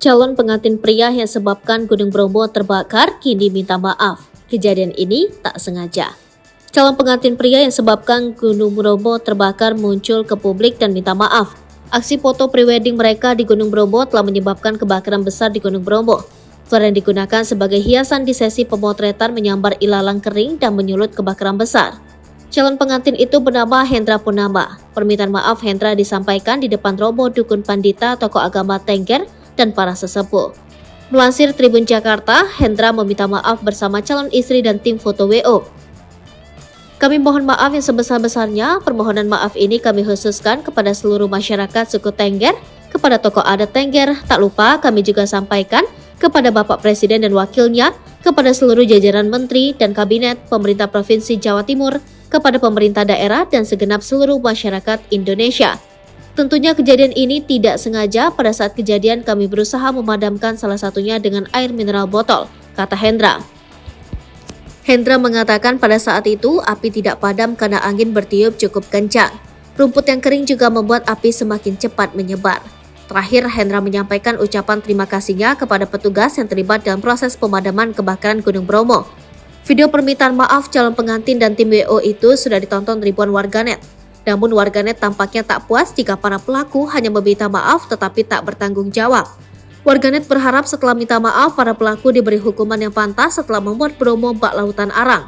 Calon pengantin pria yang sebabkan Gunung Bromo terbakar kini minta maaf. Kejadian ini tak sengaja. Calon pengantin pria yang sebabkan Gunung Bromo terbakar muncul ke publik dan minta maaf. Aksi foto prewedding mereka di Gunung Bromo telah menyebabkan kebakaran besar di Gunung Bromo. Flare yang digunakan sebagai hiasan di sesi pemotretan menyambar ilalang kering dan menyulut kebakaran besar. Calon pengantin itu bernama Hendra Purnama. Permintaan maaf Hendra disampaikan di depan romo dukun pandita tokoh agama Tengger dan para sesepuh. Melansir Tribun Jakarta, Hendra meminta maaf bersama calon istri dan tim foto WO. Kami mohon maaf yang sebesar-besarnya. Permohonan maaf ini kami khususkan kepada seluruh masyarakat suku Tengger, kepada tokoh adat Tengger. Tak lupa kami juga sampaikan kepada Bapak Presiden dan Wakilnya, kepada seluruh jajaran menteri dan kabinet pemerintah Provinsi Jawa Timur, kepada pemerintah daerah dan segenap seluruh masyarakat Indonesia. Tentunya kejadian ini tidak sengaja. Pada saat kejadian kami berusaha memadamkan salah satunya dengan air mineral botol, kata Hendra. Hendra mengatakan pada saat itu api tidak padam karena angin bertiup cukup kencang. Rumput yang kering juga membuat api semakin cepat menyebar. Terakhir, Hendra menyampaikan ucapan terima kasihnya kepada petugas yang terlibat dalam proses pemadaman kebakaran Gunung Bromo. Video permintaan maaf calon pengantin dan tim WO itu sudah ditonton ribuan warganet. Namun warganet tampaknya tak puas jika para pelaku hanya meminta maaf tetapi tak bertanggung jawab. Warganet berharap setelah minta maaf para pelaku diberi hukuman yang pantas setelah membuat Bromo bak lautan arang.